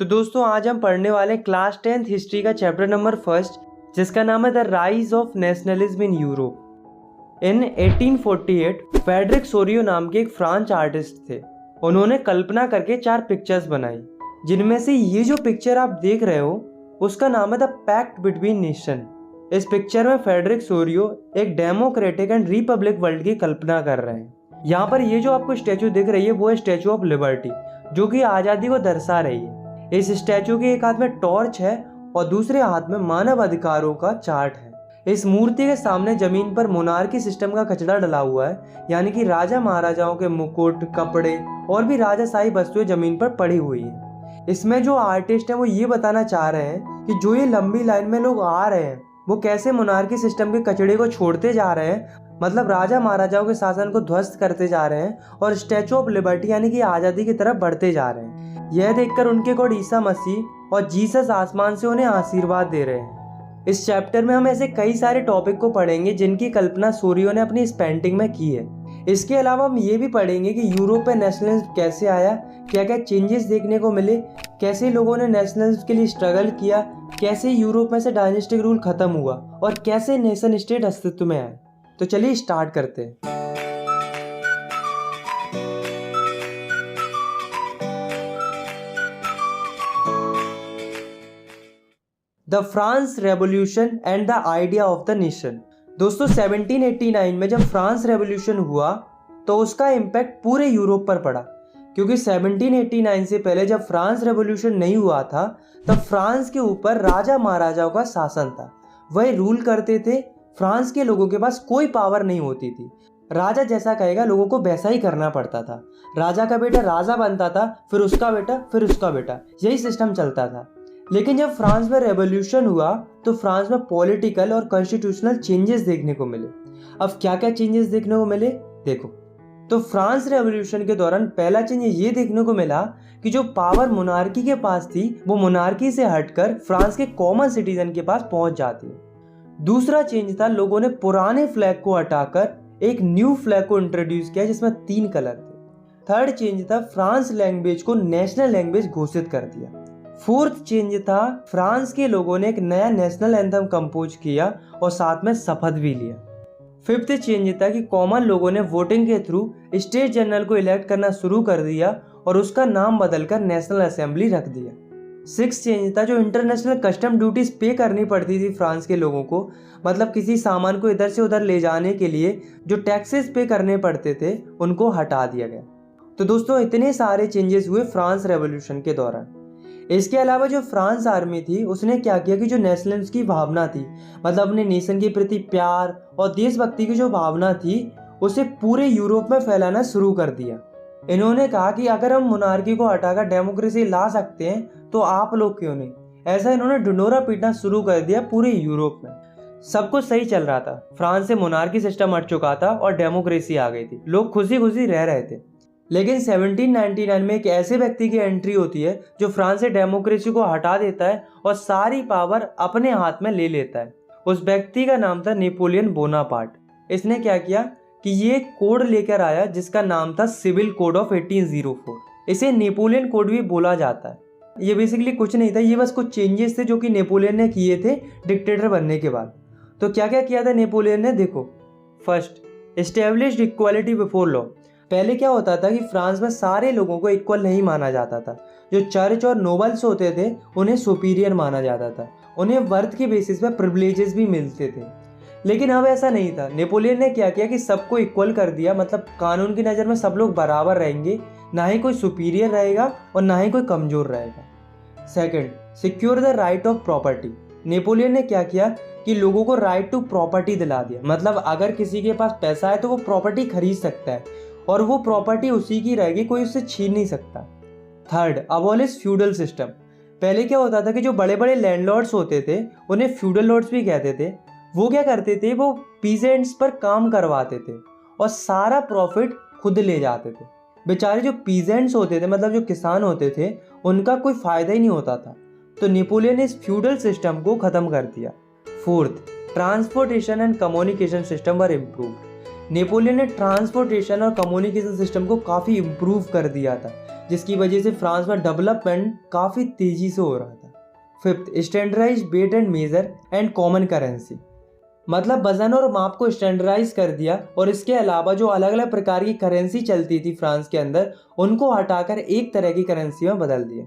तो दोस्तों आज हम पढ़ने वाले क्लास 10th हिस्ट्री का चैप्टर नंबर फर्स्ट, जिसका नाम है the rise of nationalism in Europe. In 1848 Frederick Sorio नाम के एक फ्रांच आर्टिस्ट थे। उन्होंने कल्पना करके 4 पिक्चर्स बनाई, जिनमें से ये जो पिक्चर आप देख रहे हो उसका नाम है द पैक्ट बिटवीन नेशन। इस पिक्चर में फ्रेडरिक सोरियो एक डेमोक्रेटिक एंड रिपब्लिक वर्ल्ड की कल्पना कर रहे हैं। यहाँ पर ये जो आपको स्टैचू दिख रही है वो है स्टैचू ऑफ लिबर्टी, जो कि आज़ादी को दर्शा रही है। इस स्टैचू के एक हाथ में टॉर्च है और दूसरे हाथ में मानव अधिकारों का चार्ट है। इस मूर्ति के सामने जमीन पर मोनार्की सिस्टम का कचरा डला हुआ है, यानी कि राजा महाराजाओं के मुकुट, कपड़े और भी राजाशाही वस्तुएं जमीन पर पड़ी हुई है। इसमें जो आर्टिस्ट है वो ये बताना चाह रहे हैं कि जो ये लंबी लाइन में लोग आ रहे हैं वो कैसे मोनार्की सिस्टम के कचड़े को छोड़ते जा रहे हैं, मतलब राजा महाराजाओं के शासन को ध्वस्त करते जा रहे हैं और स्टैचू ऑफ लिबर्टी यानी कि आज़ादी की तरफ बढ़ते जा रहे हैं। यह देखकर उनके गॉड ईसा मसीह और जीसस आसमान से उन्हें आशीर्वाद दे रहे हैं। इस चैप्टर में हम ऐसे कई सारे टॉपिक को पढ़ेंगे जिनकी कल्पना सोरियो ने अपनी इस पेंटिंग में की है। इसके अलावा हम ये भी पढ़ेंगे कि यूरोप में नेशनलिज्म कैसे आया, क्या क्या चेंजेस देखने को मिले, कैसे लोगों ने नेशनलिज्म के लिए स्ट्रगल किया, कैसे यूरोप में से डायनेस्टिक रूल खत्म हुआ और कैसे नेशन स्टेट अस्तित्व में आए। तो चलिए स्टार्ट करते हैं। The France revolution and the idea of the nation. दोस्तों 1789 में जब फ्रांस रेवोल्यूशन हुआ तो उसका इम्पैक्ट पूरे यूरोप पर पड़ा, क्योंकि 1789 से पहले जब फ्रांस रेवोल्यूशन नहीं हुआ था तब फ्रांस के ऊपर राजा महाराजाओं का शासन था। वही रूल करते थे। फ्रांस के लोगों के पास कोई पावर नहीं होती थी। राजा जैसा कहेगा लोगों को वैसा ही करना पड़ता था। राजा का बेटा राजा बनता था, फिर उसका बेटा, फिर उसका बेटा, यही सिस्टम चलता था। लेकिन जब फ्रांस में रेवोल्यूशन हुआ तो फ्रांस में पॉलिटिकल और कॉन्स्टिट्यूशनल चेंजेस देखने को मिले। अब क्या क्या चेंजेस देखने को मिले देखो। तो फ्रांस रेवोल्यूशन के दौरान पहला चेंज ये देखने को मिला कि जो पावर मोनार्की के पास थी वो मोनार्की से हटकर फ्रांस के कॉमन सिटीजन के पास पहुंच जाती है। दूसरा चेंज था लोगों ने पुराने फ्लैग को हटाकर एक न्यू फ्लैग को इंट्रोड्यूस किया जिसमें 3 कलर थे। थर्ड चेंज था फ्रांस लैंग्वेज को नेशनल लैंग्वेज घोषित कर दिया। फोर्थ चेंज था फ्रांस के लोगों ने एक नया नेशनल एंथम कंपोज किया और साथ में शपथ भी लिया। फिफ्थ चेंज था कि कॉमन लोगों ने वोटिंग के थ्रू स्टेट जनरल को इलेक्ट करना शुरू कर दिया और उसका नाम बदलकर नेशनल असेंबली रख दिया। सिक्स चेंज था जो इंटरनेशनल कस्टम ड्यूटीज पे करनी पड़ती थी फ्रांस के लोगों को, मतलब किसी सामान को इधर से उधर ले जाने के लिए जो टैक्सेस पे करने पड़ते थे उनको हटा दिया गया। तो दोस्तों इतने सारे चेंजेस हुए फ्रांस रेवोल्यूशन के दौरान। इसके अलावा जो फ्रांस आर्मी थी उसने क्या किया कि जो नेशनलिज्म की भावना थी, मतलब अपने नेशन के प्रति प्यार और देशभक्ति की जो भावना थी उसे पूरे यूरोप में फैलाना शुरू कर दिया। इन्होंने कहा कि अगर हम मोनार्की को हटाकर डेमोक्रेसी ला सकते हैं तो आप लोग क्यों नहीं। ऐसा इन्होंने ढिंढोरा पीटना शुरू कर दिया पूरे यूरोप में। सब कुछ सही चल रहा था, फ्रांस से मोनार्की सिस्टम हट चुका था और डेमोक्रेसी आ गई थी, लोग खुशी खुशी रह रहे थे। लेकिन 1799 में एक ऐसे व्यक्ति की एंट्री होती है जो फ्रांस से डेमोक्रेसी को हटा देता है और सारी पावर अपने हाथ में ले लेता है। उस व्यक्ति का नाम था नेपोलियन बोनापार्ट। इसने क्या किया कि ये कोड लेकर आया जिसका नाम था सिविल कोड ऑफ 1804। इसे नेपोलियन कोड भी बोला जाता है। ये बेसिकली कुछ नहीं था, ये बस कुछ चेंजेस थे जो कि नेपोलियन ने किए थे डिक्टेटर बनने के बाद। तो क्या क्या किया था नेपोलियन ने देखो। First, established equality before law. पहले क्या होता था कि फ्रांस में सारे लोगों को इक्वल नहीं माना जाता था। जो चर्च और नोबल्स होते थे उन्हें सुपीरियर माना जाता था, उन्हें वर्थ के बेसिस पे प्रिविलेजेस भी मिलते थे। लेकिन अब ऐसा नहीं था। नेपोलियन ने क्या किया कि सबको इक्वल कर दिया, मतलब कानून की नज़र में सब लोग बराबर रहेंगे, ना ही कोई सुपीरियर रहेगा और ना ही कोई कमज़ोर रहेगा। Second, secure the right of property. Napoleon ने क्या किया कि लोगों को राइट टू प्रॉपर्टी दिला दिया, मतलब अगर किसी के पास पैसा है तो वो प्रॉपर्टी खरीद सकता है और वो प्रॉपर्टी उसी की रहेगी, कोई उससे छीन नहीं सकता। Third, abolish feudal system. पहले क्या होता था कि जो बड़े बड़े लैंडलॉर्ड्स होते थे उन्हें फ्यूडल लॉर्ड्स भी कहते थे। वो क्या करते थे, वो पीजेंट्स पर काम करवाते थे और सारा प्रॉफिट खुद ले जाते थे। बेचारे जो पीजेंट्स होते थे, मतलब जो किसान होते थे, उनका कोई फायदा ही नहीं होता था। तो नेपोलियन ने इस फ्यूडल सिस्टम को खत्म कर दिया। Fourth, transportation and communication system were improved. Napoleon ने ट्रांसपोर्टेशन और कम्युनिकेशन सिस्टम को काफ़ी इम्प्रूव कर दिया था, जिसकी वजह से फ्रांस में डेवलपमेंट काफ़ी तेज़ी से हो रहा था। Fifth, standardise weight and measure and common currency, मतलब वजन और माप को स्टैंडर्डाइज कर दिया और इसके अलावा जो अलग अलग प्रकार की करेंसी चलती थी फ्रांस के अंदर उनको हटाकर एक तरह की करेंसी में बदल दिया।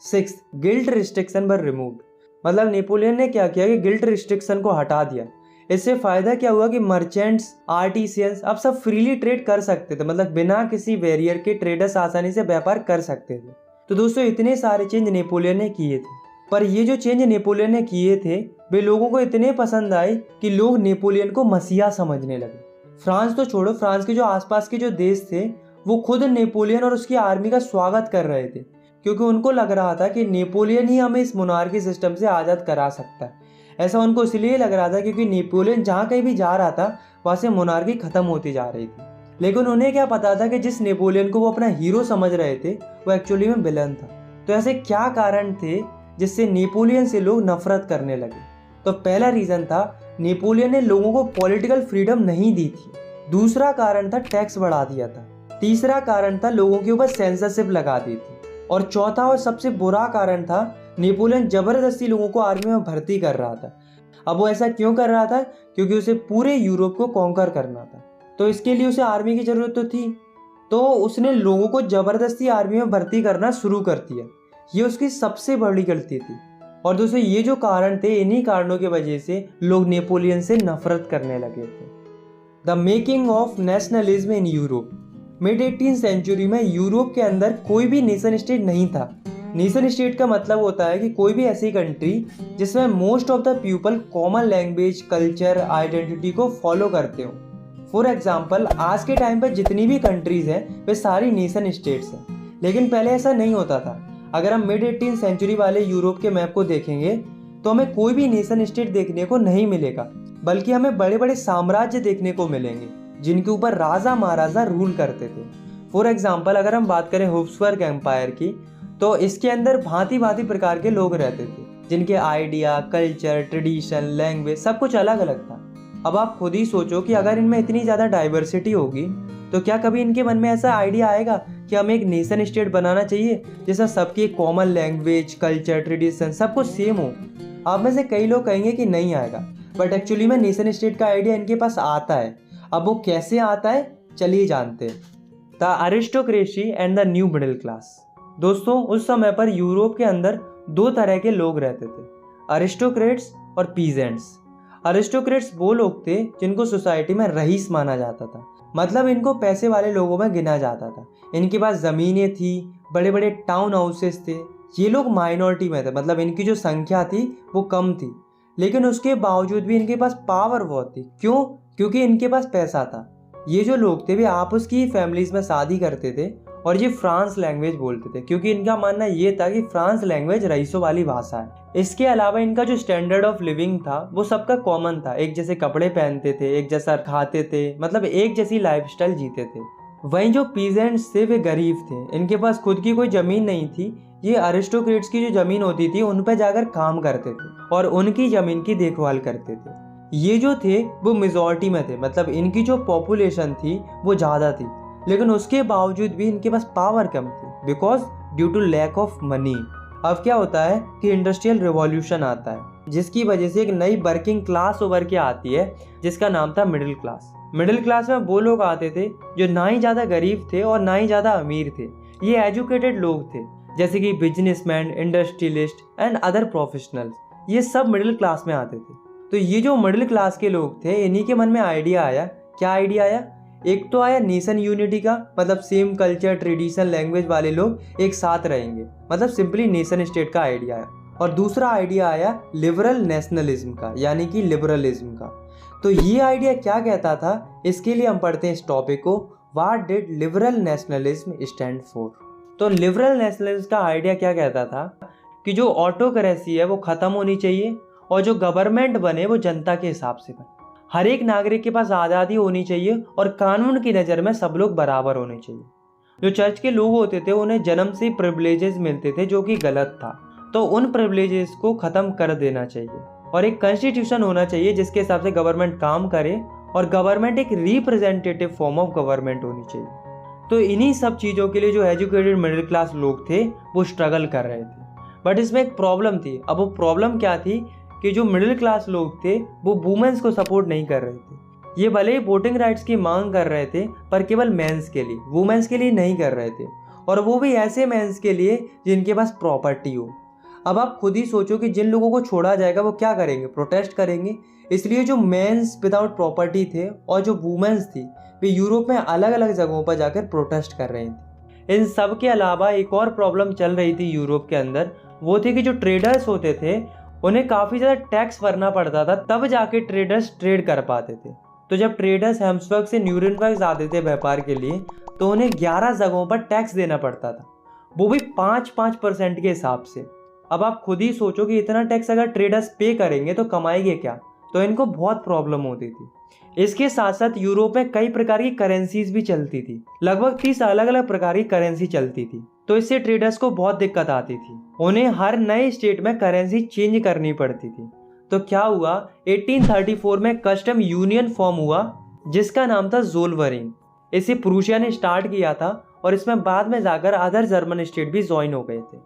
सिक्स, गिल्ट रिस्ट्रिक्शन वर रिमूव्ड, मतलब नेपोलियन ने क्या किया कि गिल्ट रिस्ट्रिक्शन को हटा दिया। इससे फायदा क्या हुआ कि मर्चेंट्स, आर्टिसियंस अब सब फ्रीली ट्रेड कर सकते थे, मतलब बिना किसी बैरियर के ट्रेडर्स आसानी से व्यापार कर सकते थे। तो दोस्तों इतने सारे चेंज नेपोलियन ने किए थे, पर ये जो चेंज नेपोलियन ने किए थे वे लोगों को इतने पसंद आए कि लोग नेपोलियन को मसीहा समझने लगे। फ्रांस तो छोड़ो, फ्रांस के जो आसपास के जो देश थे वो खुद नेपोलियन और उसकी आर्मी का स्वागत कर रहे थे, क्योंकि उनको लग रहा था कि नेपोलियन ही हमें इस मोनार्की सिस्टम से आज़ाद करा सकता है। ऐसा उनको इसलिए लग रहा था क्योंकि नेपोलियन जहाँ कहीं भी जा रहा था वहाँ से मोनार्की खत्म होती जा रही थी। लेकिन उन्हें क्या पता था कि जिस नेपोलियन को वो अपना हीरो समझ रहे थे वो एक्चुअली में विलन था। तो ऐसे क्या कारण थे जिससे नेपोलियन से लोग नफरत करने लगे? तो पहला रीज़न था नेपोलियन ने लोगों को पॉलिटिकल फ्रीडम नहीं दी थी। दूसरा कारण था टैक्स बढ़ा दिया था। तीसरा कारण था लोगों के ऊपर सेंसरशिप लगा दी थी। और चौथा और सबसे बुरा कारण था नेपोलियन जबरदस्ती लोगों को आर्मी में भर्ती कर रहा था। अब वो ऐसा क्यों कर रहा था? क्योंकि उसे पूरे यूरोप को कॉन्कर करना था, तो इसके लिए उसे आर्मी की जरूरत तो थी। तो उसने लोगों को जबरदस्ती आर्मी में भर्ती करना शुरू कर दिया। ये उसकी सबसे बड़ी गलती थी। और दोस्तों ये जो कारण थे, इन्हीं कारणों की वजह से लोग नेपोलियन से नफरत करने लगे थे। The making of nationalism in Europe. Mid 18th century में यूरोप के अंदर कोई भी नेशन स्टेट नहीं था। नेशन स्टेट का मतलब होता है कि कोई भी ऐसी कंट्री जिसमें most of the people common language, culture, identity को फॉलो करते हो। फॉर एग्जाम्पल, आज के टाइम पर जितनी भी कंट्रीज हैं वे सारी नेशन स्टेट्स हैं, लेकिन पहले ऐसा नहीं होता था। अगर हम मिड 18th सेंचुरी वाले यूरोप के मैप को देखेंगे तो हमें कोई भी नेशन स्टेट देखने को नहीं मिलेगा, बल्कि हमें बड़े बड़े साम्राज्य देखने को मिलेंगे जिनके ऊपर राजा महाराजा रूल करते थे। फॉर एग्जाम्पल, अगर हम बात करें हैब्सबर्ग एम्पायर की, तो इसके अंदर भांति भांति प्रकार के लोग रहते थे जिनके आइडिया, कल्चर, ट्रेडिशन, लैंग्वेज सब कुछ अलग अलग था। अब आप खुद ही सोचो कि अगर इनमें इतनी ज़्यादा डाइवर्सिटी होगी तो क्या कभी इनके मन में ऐसा आइडिया आएगा कि हमें एक नेशन स्टेट बनाना चाहिए जिसमें सबकी कॉमन लैंग्वेज, कल्चर, ट्रेडिशन सब कुछ सेम हो? आप में से कई लोग कहेंगे कि नहीं आएगा, बट एक्चुअली में नेशन स्टेट का आइडिया इनके पास आता है। अब वो कैसे आता है, चलिए जानते हैं। The aristocracy and the new middle class. दोस्तों उस समय पर यूरोप के अंदर दो तरह के लोग रहते थे, अरिस्टोक्रेट्स और पीजेंट्स। अरिस्टोक्रेट्स वो लोग थे जिनको सोसाइटी में रईस माना जाता था, मतलब इनको पैसे वाले लोगों में गिना जाता था। इनके पास ज़मीनें थी, बड़े बड़े टाउन हाउसेस थे। ये लोग माइनॉरिटी में थे, मतलब इनकी जो संख्या थी वो कम थी, लेकिन उसके बावजूद भी इनके पास पावर बहुत थी। क्यों? क्योंकि इनके पास पैसा था। ये जो लोग थे वे आपस की फैमिलीज में शादी करते थे और ये फ्रांस लैंग्वेज बोलते थे, क्योंकि इनका मानना ये था कि फ्रांस लैंग्वेज रईसों वाली भाषा है। इसके अलावा इनका जो स्टैंडर्ड ऑफ लिविंग था वो सबका कॉमन था। एक जैसे कपड़े पहनते थे, एक जैसा खाते थे, मतलब एक जैसी लाइफस्टाइल जीते थे। वहीं जो पीजेंट्स थे वे गरीब थे, इनके पास खुद की कोई ज़मीन नहीं थी। ये अरिस्टोक्रेट्स की जो ज़मीन होती थी उन पर जाकर काम करते थे और उनकी ज़मीन की देखभाल करते थे। ये जो थे वो मेजॉरिटी में थे, मतलब इनकी जो पॉपुलेशन थी वो ज़्यादा थी, लेकिन उसके बावजूद भी इनके पास पावर कम थी, because due to lack of money. अब क्या होता है कि इंडस्ट्रियल रिवॉल्यूशन आता है, जिसकी वजह से एक नई वर्किंग क्लास उभर के आती है जिसका नाम था मिडिल क्लास। मिडिल क्लास में वो लोग आते थे जो ना ही ज़्यादा गरीब थे और ना ही ज़्यादा अमीर थे। ये एजुकेटेड लोग थे, जैसे कि businessman, industrialist and other professionals, ये सब मिडिल क्लास में आते थे। तो ये जो मिडिल क्लास के लोग थे इन्हीं के मन में आइडिया आया। क्या आइडिया आया? एक तो आया नेशन यूनिटी का, मतलब सेम कल्चर, ट्रेडिशन, लैंग्वेज वाले लोग एक साथ रहेंगे, मतलब सिंपली नेशन स्टेट का आइडिया आया। और दूसरा आइडिया आया लिबरल नेशनलिज्म का, यानी कि लिबरलिज्म का। तो ये आइडिया क्या कहता था, इसके लिए हम पढ़ते हैं इस टॉपिक को, what did liberal nationalism stand for. तो लिबरल नेशनलिज्म का आइडिया क्या कहता था कि जो ऑटोक्रेसी है वो खत्म होनी चाहिए और जो गवर्नमेंट बने वो जनता के हिसाब से बने। हर एक नागरिक के पास आज़ादी होनी चाहिए और कानून की नज़र में सब लोग बराबर होने चाहिए। जो चर्च के लोग होते थे उन्हें जन्म से प्रिविलेजेस मिलते थे जो कि गलत था, तो उन प्रिविलेजेस को ख़त्म कर देना चाहिए और एक कॉन्स्टिट्यूशन होना चाहिए जिसके हिसाब से गवर्नमेंट काम करे और गवर्नमेंट एक रिप्रेजेंटेटिव फॉर्म ऑफ गवर्नमेंट होनी चाहिए। तो इन्हीं सब चीज़ों के लिए जो एजुकेटेड मिडिल क्लास लोग थे वो स्ट्रगल कर रहे थे। बट इसमें एक प्रॉब्लम थी। अब वो प्रॉब्लम क्या थी कि जो मिडिल क्लास लोग थे वो वुमेन्स को सपोर्ट नहीं कर रहे थे। ये भले ही वोटिंग राइट्स की मांग कर रहे थे पर केवल मेंस के लिए, वुमेन्स के लिए नहीं कर रहे थे, और वो भी ऐसे मेंस के लिए जिनके पास प्रॉपर्टी हो। अब आप खुद ही सोचो कि जिन लोगों को छोड़ा जाएगा वो क्या करेंगे, प्रोटेस्ट करेंगे। इसलिए जो मेंस विदाउट प्रॉपर्टी थे और जो वुमेन्स थी वे यूरोप में अलग अलग जगहों पर जाकर प्रोटेस्ट कर रही थी। इन सब के अलावा एक और प्रॉब्लम चल रही थी यूरोप के अंदर, वो थी कि जो ट्रेडर्स होते थे उन्हें काफ़ी ज़्यादा टैक्स भरना पड़ता था, तब जाके ट्रेडर्स ट्रेड कर पाते थे। तो जब ट्रेडर्स हेम्सबर्ग से न्यूरेनबर्ग जाते थे व्यापार के लिए तो उन्हें 11 जगहों पर टैक्स देना पड़ता था, वो भी 5% के हिसाब से। अब आप खुद ही सोचो कि इतना टैक्स अगर ट्रेडर्स पे करेंगे तो कमाएंगे क्या, तो इनको बहुत प्रॉब्लम होती थी। इसके साथ साथ यूरोप में कई प्रकार की करेंसीज भी चलती थी, लगभग 30 अलग अलग प्रकार की करेंसी चलती थी। तो इससे ट्रेडर्स को बहुत दिक्कत आती थी, उन्हें हर नए स्टेट में करेंसी चेंज करनी पड़ती थी। तो क्या हुआ, 1834 में कस्टम यूनियन फॉर्म हुआ जिसका नाम था ज़ोलवेरिंग। इसे प्रूशिया ने स्टार्ट किया था और इसमें बाद में जाकर अदर जर्मन स्टेट भी ज्वाइन हो गए थे।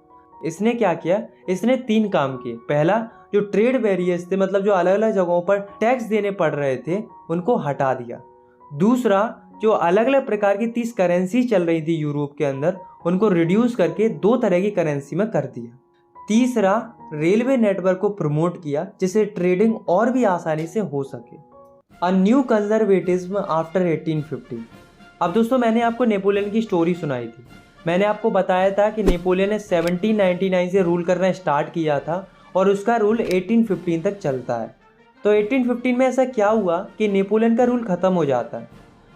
इसने क्या किया, इसने 3 काम किए। पहला, जो ट्रेड बैरियर्स थे, मतलब जो अलग अलग जगहों पर टैक्स देने पड़ रहे थे, उनको हटा दिया। दूसरा, जो अलग अलग प्रकार की 30 करेंसी चल रही थी यूरोप के अंदर, उनको रिड्यूस करके 2 तरह की करेंसी में कर दिया। तीसरा, रेलवे नेटवर्क को प्रमोट किया जिससे ट्रेडिंग और भी आसानी से हो सके। A new conservatism after 1850। अब दोस्तों, मैंने आपको नेपोलियन की स्टोरी सुनाई थी। मैंने आपको बताया था कि नेपोलियन ने 1799 से रूल करना स्टार्ट किया था और उसका रूल 1815 तक चलता है। तो 1815 में ऐसा क्या हुआ कि नेपोलियन का रूल ख़त्म हो जाता है।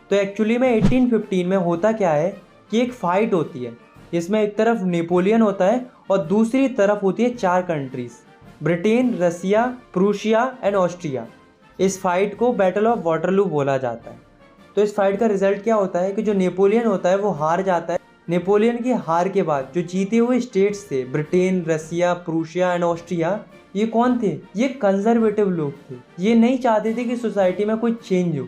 तो एक्चुअली में 1815 में होता क्या है कि एक फ़ाइट होती है जिसमें एक तरफ नेपोलियन होता है और दूसरी तरफ होती है 4 countries, Britain, Russia, Prussia and Austria. इस फाइट को बैटल ऑफ वाटरलू बोला जाता है। तो इस फाइट का रिजल्ट क्या होता है कि जो नेपोलियन होता है वो हार जाता है। नेपोलियन की हार के बाद जो जीते हुए स्टेट्स थे, Britain, Russia, Prussia and Austria, ये कौन थे? ये कंजर्वेटिव लोग थे। ये नहीं चाहते थे कि सोसाइटी में कोई चेंज हो,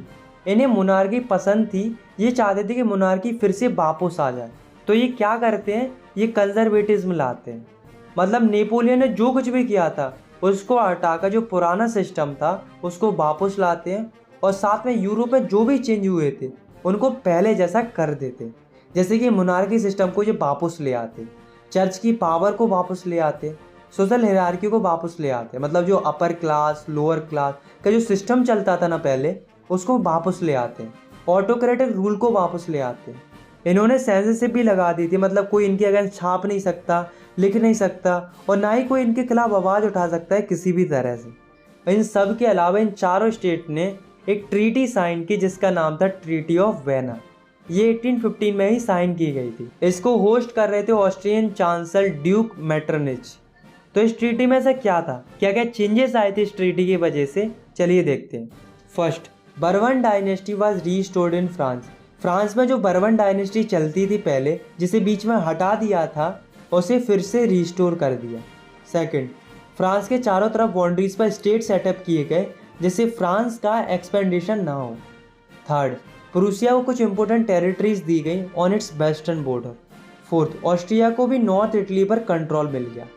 इन्हें मोनार्की पसंद थी। ये चाहते थे कि मोनार्की फिर से वापस आ जाए। तो ये क्या करते हैं, ये कंजर्वेटिज्म लाते हैं। मतलब नेपोलियन ने जो कुछ भी किया था उसको हटाकर जो पुराना सिस्टम था उसको वापस लाते हैं, और साथ में यूरोप में जो भी चेंज हुए थे उनको पहले जैसा कर देते। जैसे कि मोनार्की सिस्टम को ये वापस ले आते, चर्च की पावर को वापस ले आते, सोशल हायरार्की को वापस ले आते। मतलब जो अपर क्लास लोअर क्लास का जो सिस्टम चलता था ना पहले, उसको वापस ले आते हैं। ऑटोक्रेटिक रूल को वापस ले आते हैं। इन्होंने सेंसरशिप भी लगा दी थी, मतलब कोई इनके अगेंस्ट छाप नहीं सकता, लिख नहीं सकता, और ना ही कोई इनके खिलाफ आवाज़ उठा सकता है किसी भी तरह से। इन सब के अलावा इन चारों स्टेट ने एक ट्रीटी साइन की जिसका नाम था ट्रीटी ऑफ वेना। ये 1815 में ही साइन की गई थी। इसको होस्ट कर रहे थे ऑस्ट्रियन चांसलर ड्यूक मेटरनिच। तो इस ट्रीटी में से क्या था, क्या क्या चेंजेस आए थे इस ट्रीटी की वजह से, चलिए देखते हैं। First, bourbon dynasty was restored in France. France में जो बर्बन डायनेस्टी चलती थी पहले, जिसे बीच में हटा दिया था, उसे फिर से रीस्टोर कर दिया। सेकंड, फ्रांस के चारों तरफ बाउंड्रीज पर स्टेट सेटअप किए गए जिससे फ्रांस का एक्सपेंडेशन ना हो। थर्ड, प्रूसिया को कुछ इंपॉर्टेंट टेरिटरीज दी गई on it's western border. Fourth, Austria को भी नॉर्थ इटली पर कंट्रोल मिल गया।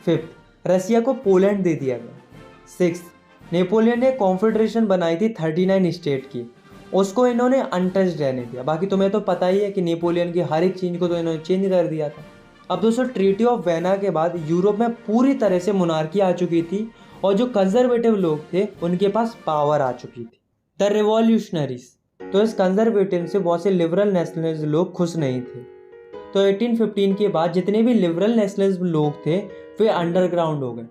फिफ्थ, रसिया को पोलैंड दे दिया गया। सिक्स्थ, नेपोलियन ने कॉन्फेडरेशन बनाई थी 39 स्टेट की, उसको इन्होंने अनटच्ड रहने दिया। बाकी तुम्हें तो पता ही है कि नेपोलियन की हर एक चीज़ को तो इन्होंने चेंज कर दिया था। अब दोस्तों, ट्रीटी ऑफ वेना के बाद यूरोप में पूरी तरह से मोनार्की आ चुकी थी और जो कंजर्वेटिव लोग थे उनके पास पावर आ चुकी थी। The revolutionaries. तो इस कंजर्वेटिव से बहुत से लिबरल नेशनलिस्ट लोग खुश नहीं थे। तो 1815 के बाद जितने भी लिबरल नेशनलिस्ट लोग थे वे अंडरग्राउंड हो गए,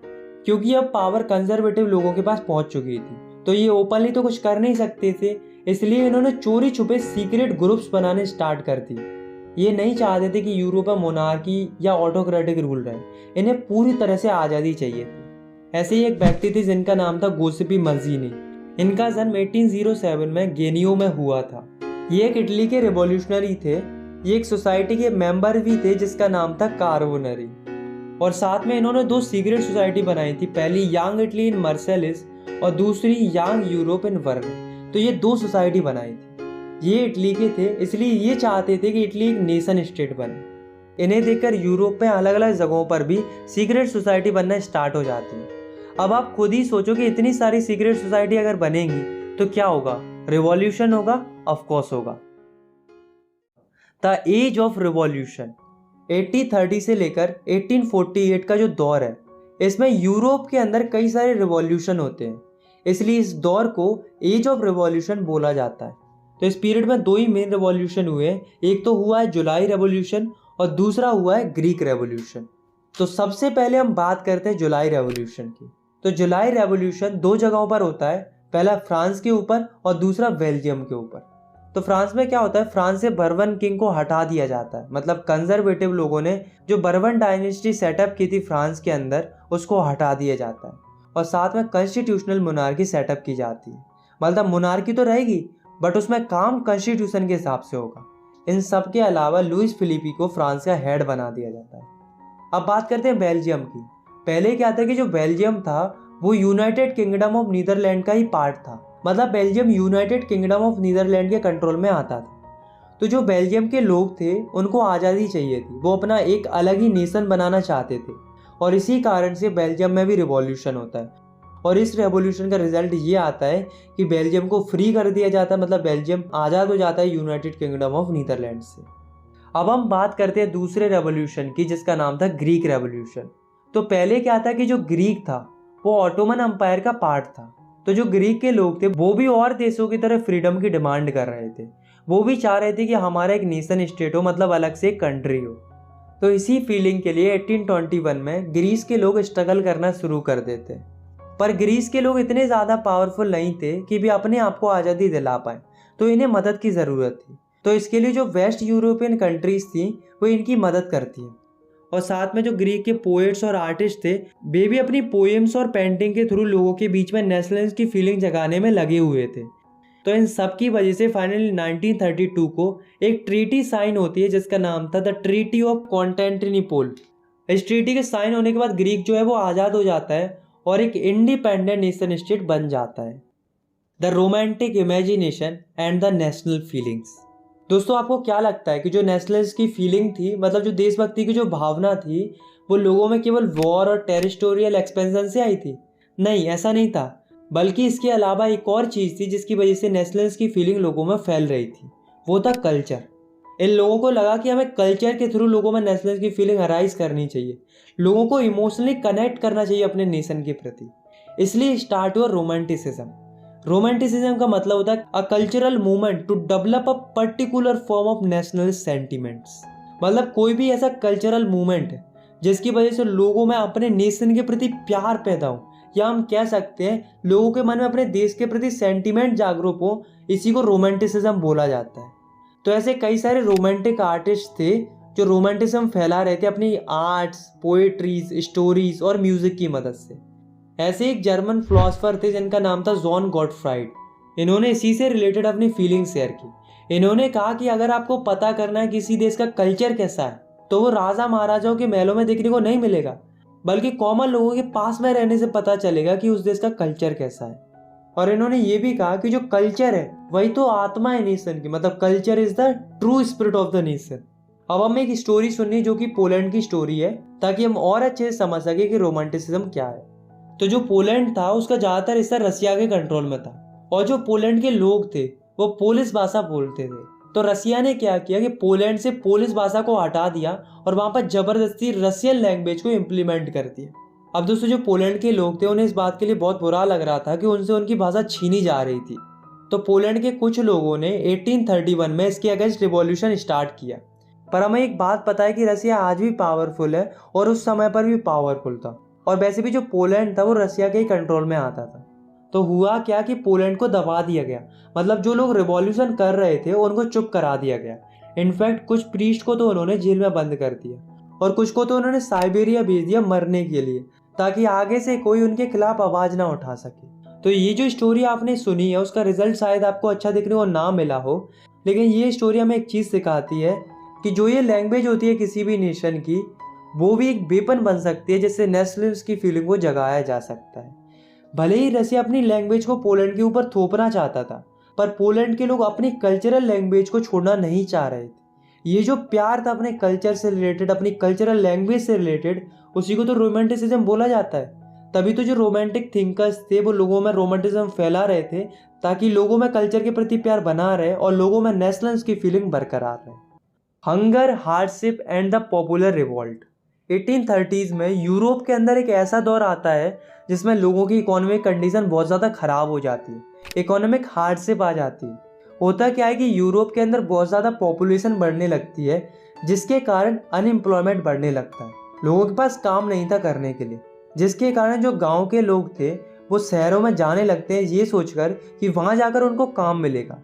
क्योंकि अब पावर कंजर्वेटिव लोगों के पास पहुंच चुकी थी। तो ये ओपनली तो कुछ कर नहीं सकते थे, इसलिए इन्होंने चोरी छुपे सीक्रेट ग्रुप्स बनाने स्टार्ट कर दिए। ये नहीं चाहते थे कि यूरोप में मोनार्की या ऑटोक्रेटिक रूल रहे, इन्हें पूरी तरह से आज़ादी चाहिए थी। ऐसे ही एक व्यक्ति थे जिनका नाम था गोसिपी मज़ीनी। इनका जन्म 1807 में गेनियो में हुआ था। ये एक इटली के रिवॉल्यूशनरी थे। ये एक सोसाइटी के मेंबर भी थे जिसका नाम था कार्बोनरी, और साथ में इन्होंने 2 सीक्रेट सोसाइटी बनाई थी, पहली यंग इटली इन मार्सेलिस और दूसरी यंग यूरोप इन वर्न। तो ये 2 सोसाइटी बनाई थी। ये इटली के थे, इसलिए ये चाहते थे कि इटली एक नेशन स्टेट बने। इन्हें देखकर यूरोप में अलग अलग जगहों पर भी सीक्रेट सोसाइटी बनना स्टार्ट हो जाती है। अब आप खुद ही सोचो कि इतनी सारी सीक्रेट सोसाइटी अगर बनेंगी तो क्या होगा? रिवॉल्यूशन होगा, ऑफ कोर्स होगा। द एज ऑफ रिवॉल्यूशन 1830 से लेकर 1848 का जो दौर है, इसमें यूरोप के अंदर कई सारे रिवॉल्यूशन होते हैं, इसलिए इस दौर को एज ऑफ रिवॉल्यूशन बोला जाता है। तो इस पीरियड में दो ही मेन रिवॉल्यूशन हुए हैं, एक तो हुआ है जुलाई रेवोल्यूशन और दूसरा हुआ है ग्रीक रेवोल्यूशन। तो सबसे पहले हम बात करते हैं जुलाई रेवोल्यूशन की। तो जुलाई रेवोल्यूशन दो जगहों पर होता है, पहला फ्रांस के ऊपर और दूसरा बेल्जियम के ऊपर। तो फ्रांस में क्या होता है, फ्रांस से बर्बन किंग को हटा दिया जाता है, मतलब कंजर्वेटिव लोगों ने जो बर्बन डायनेस्टी सेटअप की थी फ्रांस के अंदर, उसको हटा दिया जाता है और साथ में कॉन्स्टिट्यूशनल मोनार्की सेटअप की जाती है। मतलब मोनार्की तो रहेगी बट उसमें काम कॉन्स्टिट्यूशन के हिसाब से होगा। इन सब के अलावा लुइस फिलिपी को फ्रांस का हेड बना दिया जाता है। अब बात करते हैं बेल्जियम की। पहले क्या था कि जो बेल्जियम था वो यूनाइटेड किंगडम ऑफ नीदरलैंड का ही पार्ट था, मतलब Belgium United Kingdom of Netherland के कंट्रोल में आता था। तो जो बेल्जियम के लोग थे उनको आज़ादी चाहिए थी, वो अपना एक अलग ही नेशन बनाना चाहते थे और इसी कारण से बेल्जियम में भी रिवॉल्यूशन होता है। और इस रेवोल्यूशन का रिजल्ट ये आता है कि बेल्जियम को फ्री कर दिया जाता है, मतलब बेल्जियम आज़ाद हो जाता है यूनाइटेड किंगडम ऑफ नीदरलैंड से। अब हम बात करते हैं दूसरे रेवोल्यूशन की, जिसका नाम था ग्रीक रेवोल्यूशन। तो पहले क्या था कि जो ग्रीक था वो ऑटोमन एम्पायर का पार्ट था। तो जो ग्रीक के लोग थे वो भी और देशों की तरह फ्रीडम की डिमांड कर रहे थे, वो भी चाह रहे थे कि हमारा एक नेशन स्टेट हो, मतलब अलग से एक कंट्री हो। तो इसी फीलिंग के लिए 1821 में ग्रीस के लोग स्ट्रगल करना शुरू कर देते, पर ग्रीस के लोग इतने ज़्यादा पावरफुल नहीं थे कि भी अपने आप को आज़ादी दिला पाए, तो इन्हें मदद की ज़रूरत थी। तो इसके लिए जो वेस्ट यूरोपियन कंट्रीज़ थी वो इनकी मदद करती हैं और साथ में जो ग्रीक के पोएट्स और आर्टिस्ट थे वे भी अपनी पोएम्स और पेंटिंग के थ्रू लोगों के बीच में नेशनलिज्म की फीलिंग जगाने में लगे हुए थे। तो इन सब की वजह से फाइनली 1932 को एक ट्रीटी साइन होती है जिसका नाम था द ट्रीटी ऑफ कॉन्स्टेंटिनोपल। इस ट्रीटी के साइन होने के बाद ग्रीक जो है वो आज़ाद हो जाता है और एक इंडिपेंडेंट नेशन स्टेट बन जाता है। The romantic imagination and the national feelings. दोस्तों आपको क्या लगता है कि जो नेशनलिस्ट की फीलिंग थी, मतलब जो देशभक्ति की जो भावना थी, वो लोगों में केवल वॉर और टेरिटोरियल एक्सपेंशन से आई थी? नहीं, ऐसा नहीं था, बल्कि इसके अलावा एक और चीज़ थी जिसकी वजह से नेशनलिस्ट की फीलिंग लोगों में फैल रही थी, वो था कल्चर। इन लोगों को लगा कि हमें कल्चर के थ्रू लोगों में नेशनलिस्ट की फीलिंग अराइज करनी चाहिए, लोगों को इमोशनली कनेक्ट करना चाहिए अपने नेशन के प्रति। इसलिए स्टार्ट हुआ रोमांटिसिज्म। रोमांटिसिज्म का मतलब होता है a cultural movement to develop a particular form of national sentiments. मतलब कोई भी ऐसा कल्चरल मूवमेंट जिसकी वजह से लोगों में अपने नेशन के प्रति प्यार पैदा हो, या हम कह सकते हैं लोगों के मन में अपने देश के प्रति सेंटिमेंट जागरूक हो, इसी को रोमांटिसिज्म बोला जाता है। तो ऐसे कई सारे रोमांटिक आर्टिस्ट थे जो रोमांटिज्म फैला रहे थे अपनी आर्ट्स, पोएट्रीज, स्टोरीज और म्यूजिक की मदद से। ऐसे एक जर्मन फिलोसोफर थे जिनका नाम था जॉन गॉटफ्राइड। इन्होंने इसी से रिलेटेड अपनी फीलिंग शेयर की। इन्होंने कहा कि अगर आपको पता करना है किसी देश का कल्चर कैसा है तो वो राजा महाराजाओं के महलों में देखने को नहीं मिलेगा, बल्कि कॉमन लोगों के पास में रहने से पता चलेगा कि उस देश का कल्चर कैसा है। और इन्होंने ये भी कहा कि जो कल्चर है वही तो आत्मा है नेशन की, मतलब culture is the true spirit of the nation. अब हमें एक स्टोरी सुननी जो कि पोलैंड की स्टोरी है, ताकि हम और अच्छे से समझ सके कि रोमांटिसिज्म क्या है। तो जो पोलैंड था उसका ज़्यादातर हिस्सा रसिया के कंट्रोल में था और जो पोलैंड के लोग थे वो पोलिश भाषा बोलते थे। तो रसिया ने क्या किया कि पोलैंड से पोलिश भाषा को हटा दिया और वहाँ पर जबरदस्ती रसियन लैंग्वेज को इम्प्लीमेंट कर दिया। अब दोस्तों जो पोलैंड के लोग थे उन्हें इस बात के लिए बहुत बुरा लग रहा था कि उनसे उनकी भाषा छीनी जा रही थी। तो पोलैंड के कुछ लोगों ने 1831 में इसके अगेंस्ट रिवॉल्यूशन स्टार्ट किया। पर हमें एक बात पता है कि रसिया आज भी पावरफुल है और उस समय पर भी पावरफुल था, और वैसे भी जो पोलैंड था वो रसिया के ही कंट्रोल में आता था। तो हुआ क्या कि पोलैंड को दबा दिया गया, मतलब जो लोग रिवॉल्यूशन कर रहे थे उनको चुप करा दिया गया। इनफैक्ट कुछ प्रीस्ट को तो उन्होंने जेल में बंद कर दिया और कुछ को तो उन्होंने साइबेरिया भेज दिया मरने के लिए, ताकि आगे से कोई उनके खिलाफ आवाज़ ना उठा सके। तो ये जो स्टोरी आपने सुनी है उसका रिजल्ट शायद आपको अच्छा देखने को ना मिला हो, लेकिन ये स्टोरी हमें एक चीज़ सिखाती है कि जो ये लैंग्वेज होती है किसी भी नेशन की, वो भी एक वेपन बन सकती है जिससे नेशनलिज्म की फीलिंग को जगाया जा सकता है। भले ही रसिया अपनी लैंग्वेज को पोलैंड के ऊपर थोपना चाहता था, पर पोलैंड के लोग अपनी कल्चरल लैंग्वेज को छोड़ना नहीं चाह रहे थे। ये जो प्यार था अपने कल्चर से रिलेटेड, अपनी कल्चरल लैंग्वेज से रिलेटेड, उसी को तो रोमांटिसिज्म बोला जाता है। तभी तो जो रोमांटिक थिंकर्स थे वो लोगों में रोमांटिज्म फैला रहे थे, ताकि लोगों में कल्चर के प्रति प्यार बना रहे और लोगों में नेशनल्स की फीलिंग बरकरार रहे। Hunger, hardship and the popular revolt. 1830s में यूरोप के अंदर एक ऐसा दौर आता है जिसमें लोगों की इकोनॉमिक कंडीशन बहुत ज़्यादा ख़राब हो जाती है, इकोनॉमिक हार्डशिप आ जाती है। होता क्या है कि यूरोप के अंदर बहुत ज़्यादा पॉपुलेशन बढ़ने लगती है, जिसके कारण अनएम्प्लॉयमेंट बढ़ने लगता है। लोगों के पास काम नहीं था करने के लिए, जिसके कारण जो गांव के लोग थे वो शहरों में जाने लगते हैं ये सोचकर कि वहाँ जाकर उनको काम मिलेगा।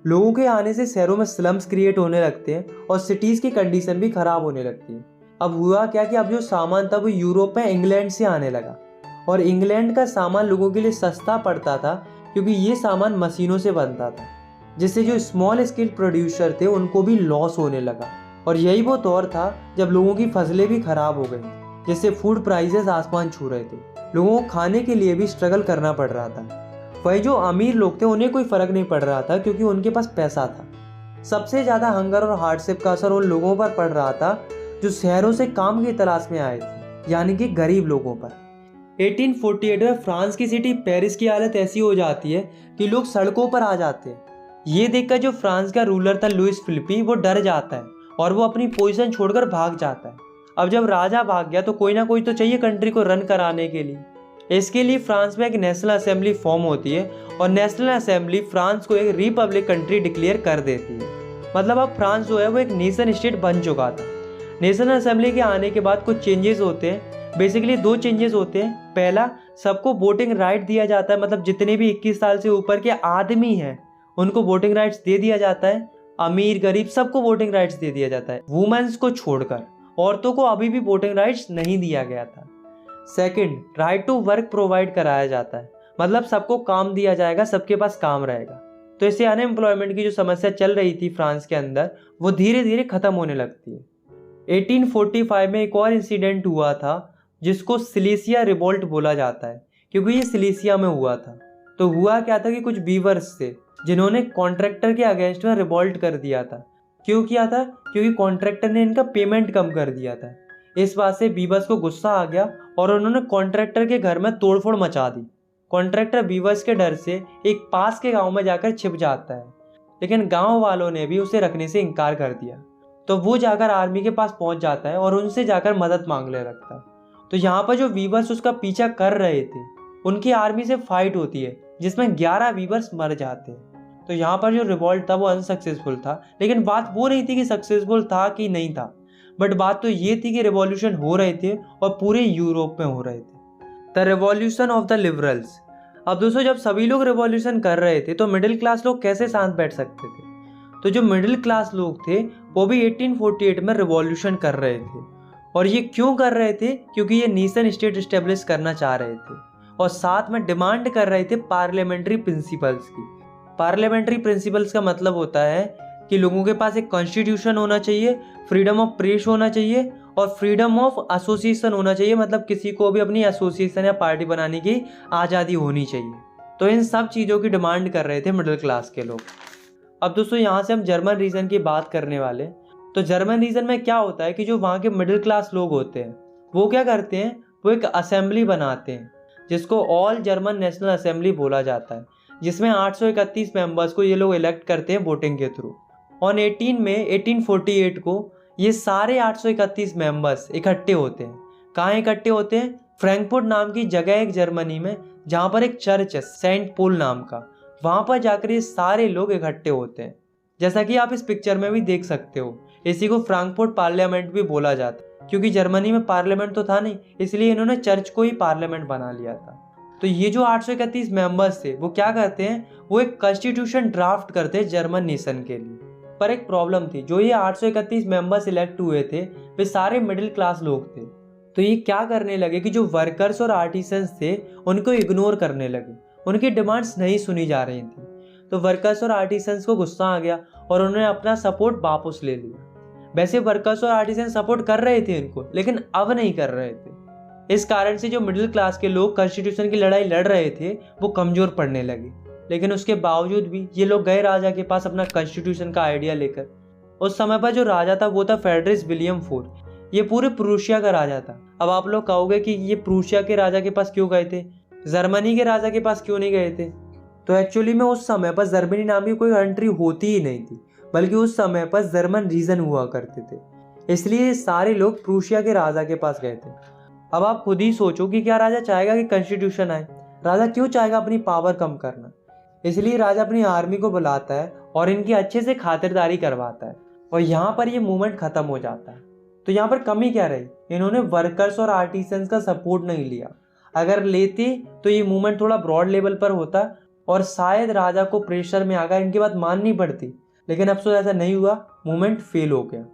लोगों के आने से शहरों में स्लम्स क्रिएट होने लगते हैं और सिटीज़ की कंडीशन भी ख़राब होने लगती है। अब हुआ क्या कि अब जो सामान था वो यूरोप में इंग्लैंड से आने लगा, और इंग्लैंड का सामान लोगों के लिए सस्ता पड़ता था क्योंकि ये सामान मशीनों से बनता था, जिससे जो स्मॉल स्केल प्रोड्यूसर थे उनको भी लॉस होने लगा। और यही वो दौर था जब लोगों की फसलें भी खराब हो गई, जिससे फूड प्राइसेस आसमान छू रहे थे। लोगों को खाने के लिए भी स्ट्रगल करना पड़ रहा था। वही जो अमीर लोग थे उन्हें कोई फ़र्क नहीं पड़ रहा था क्योंकि उनके पास पैसा था। सबसे ज़्यादा हंगर और हार्डशिप का असर उन लोगों पर पड़ रहा था जो शहरों से काम की तलाश में आए थे, यानी कि गरीब लोगों पर। 1848 में फ्रांस की सिटी पेरिस की हालत ऐसी हो जाती है कि लोग सड़कों पर आ जाते हैं। ये देखकर जो फ्रांस का रूलर था लुइस फिलिपी, वो डर जाता है और वो अपनी पोजीशन छोड़कर भाग जाता है। अब जब राजा भाग गया तो कोई ना कोई तो चाहिए कंट्री को रन कराने के लिए। इसके लिए फ्रांस में एक नेशनल असेंबली फॉर्म होती है और नेशनल असेंबली फ्रांस को एक रिपब्लिक कंट्री डिक्लेयर कर देती है। मतलब अब फ्रांस जो है वो एक नेशन स्टेट बन चुका था। नेशनल असेंबली के आने के बाद कुछ चेंजेस होते हैं। बेसिकली 2 चेंजेस होते हैं। पहला, सबको वोटिंग राइट दिया जाता है, मतलब जितने भी 21 साल से ऊपर के आदमी हैं उनको वोटिंग राइट्स दे दिया जाता है। अमीर गरीब सबको वोटिंग राइट्स दे दिया जाता है, वुमेन्स को छोड़कर। औरतों को अभी भी वोटिंग राइट्स नहीं दिया गया था। Second, right to work provide कराया जाता है, मतलब सबको काम दिया जाएगा, सबके पास काम रहेगा। तो इससे अनएम्प्लॉयमेंट की जो समस्या चल रही थी फ्रांस के अंदर वो धीरे धीरे खत्म होने लगती है। 1845 में एक और इंसिडेंट हुआ था जिसको सिलेसिया रिवॉल्ट बोला जाता है, क्योंकि ये सिलेसिया में हुआ था। तो हुआ क्या था कि कुछ वीवर्स थे जिन्होंने कॉन्ट्रैक्टर के अगेंस्ट में रिवॉल्ट कर दिया था। क्यों किया था? क्योंकि कॉन्ट्रैक्टर ने इनका पेमेंट कम कर दिया था। इस बात से बीवर्स को गुस्सा आ गया और उन्होंने कॉन्ट्रैक्टर के घर में तोड़फोड़ मचा दी। कॉन्ट्रैक्टर बीवर्स के डर से एक पास के गांव में जाकर छिप जाता है, लेकिन गांव वालों ने भी उसे रखने से इनकार कर दिया। तो वो जाकर आर्मी के पास पहुंच जाता है और उनसे जाकर मदद मांगने लगता है। तो यहाँ पर जो वीवर्स उसका पीछा कर रहे थे उनकी आर्मी से फाइट होती है, जिसमें 11 वीवर्स मर जाते हैं। तो यहाँ पर जो रिवॉल्ट था वो अनसक्सेसफुल था, लेकिन बात वो नहीं थी कि सक्सेसफुल था कि नहीं था, बट बात तो ये थी कि रिवॉल्यूशन हो रहे थे और पूरे यूरोप में हो रहे थे। The revolution of the liberals. अब दोस्तों, जब सभी लोग रिवॉल्यूशन कर रहे थे तो मिडिल क्लास लोग कैसे शांत बैठ सकते थे? तो जो मिडिल क्लास लोग थे वो भी 1848 में रिवॉल्यूशन कर रहे थे। और ये क्यों कर रहे थे? क्योंकि ये नेशन स्टेट इस्टेब्लिश करना चाह रहे थे और साथ में डिमांड कर रहे थे पार्लियामेंट्री प्रिंसिपल्स की। पार्लियामेंट्री प्रिंसिपल्स का मतलब होता है कि लोगों के पास एक कॉन्स्टिट्यूशन होना चाहिए, फ्रीडम ऑफ प्रेस होना चाहिए और फ्रीडम ऑफ एसोसिएशन होना चाहिए, मतलब किसी को भी अपनी एसोसिएशन या पार्टी बनाने की आज़ादी होनी चाहिए। तो इन सब चीज़ों की डिमांड कर रहे थे मिडिल क्लास के लोग। अब दोस्तों, यहाँ से हम जर्मन रीजन की बात करने वाले। तो जर्मन रीजन में क्या होता है कि जो वहाँ के मिडिल क्लास लोग होते हैं वो क्या करते हैं, वो एक असेंबली बनाते हैं जिसको ऑल जर्मन नेशनल असेंबली बोला जाता है, जिसमें 831 मेंबर्स को ये लोग इलेक्ट करते हैं वोटिंग के थ्रू। ऑन 18 मई 1848 को ये सारे 831 मेंबर्स इकट्ठे होते हैं। कहाँ इकट्ठे होते हैं? फ्रैंकफर्ट नाम की जगह है एक जर्मनी में, जहाँ पर एक चर्च है सेंट पोल नाम का। वहाँ पर जाकर ये सारे लोग इकट्ठे होते हैं, जैसा कि आप इस पिक्चर में भी देख सकते हो। इसी को फ्रैंकफर्ट पार्लियामेंट भी बोला जाता है, क्योंकि जर्मनी में पार्लियामेंट तो था नहीं, इसलिए इन्होंने चर्च को ही पार्लियामेंट बना लिया था। तो ये जो 831 मेंबर्स थे वो क्या करते हैं, वो एक कॉन्स्टिट्यूशन ड्राफ्ट करते हैं जर्मन नेशन के लिए। पर एक प्रॉब्लम थी, जो ये 831 मेंबर्स इलेक्ट हुए थे वे सारे मिडिल क्लास लोग थे। तो ये क्या करने लगे कि जो वर्कर्स और आर्टिसंस थे उनको इग्नोर करने लगे, उनकी डिमांड्स नहीं सुनी जा रही थी। तो वर्कर्स और आर्टिसंस को गुस्सा आ गया और उन्होंने अपना सपोर्ट वापस ले लिया। वैसे वर्कर्स और आर्टिसन सपोर्ट कर रहे थे इनको, लेकिन अब नहीं कर रहे थे। इस कारण से जो मिडिल क्लास के लोग कॉन्स्टिट्यूशन की लड़ाई लड़ रहे थे वो कमजोर पड़ने लगे। लेकिन उसके बावजूद भी ये लोग गए राजा के पास अपना कॉन्स्टिट्यूशन का आइडिया लेकर। उस समय पर जो राजा था वो था फ्रेडरिक विलियम फोर्थ। ये पूरे प्रूशिया का राजा था। अब आप लोग कहोगे कि ये प्रूशिया के राजा के पास क्यों गए थे, जर्मनी के राजा के पास क्यों नहीं गए थे? तो एक्चुअली में उस समय पर जर्मनी नाम की कोई कंट्री होती ही नहीं थी, बल्कि उस समय पर जर्मन रीजन हुआ करते थे। इसलिए सारे लोग प्रूशिया के राजा के पास गए थे। अब आप खुद ही सोचो कि क्या राजा चाहेगा कि कॉन्स्टिट्यूशन आए? राजा क्यों चाहेगा अपनी पावर कम करना? इसलिए राजा अपनी आर्मी को बुलाता है और इनकी अच्छे से खातिरदारी करवाता है, और यहाँ पर ये मूवमेंट खत्म हो जाता है। तो यहाँ पर कमी क्या रही? इन्होंने वर्कर्स और आर्टिसंस का सपोर्ट नहीं लिया। अगर लेते तो ये मूवमेंट थोड़ा ब्रॉड लेवल पर होता और शायद राजा को प्रेशर में आकर इनकी बात माननी पड़ती। लेकिन अफसोस ऐसा नहीं हुआ, मूवमेंट फेल हो गया।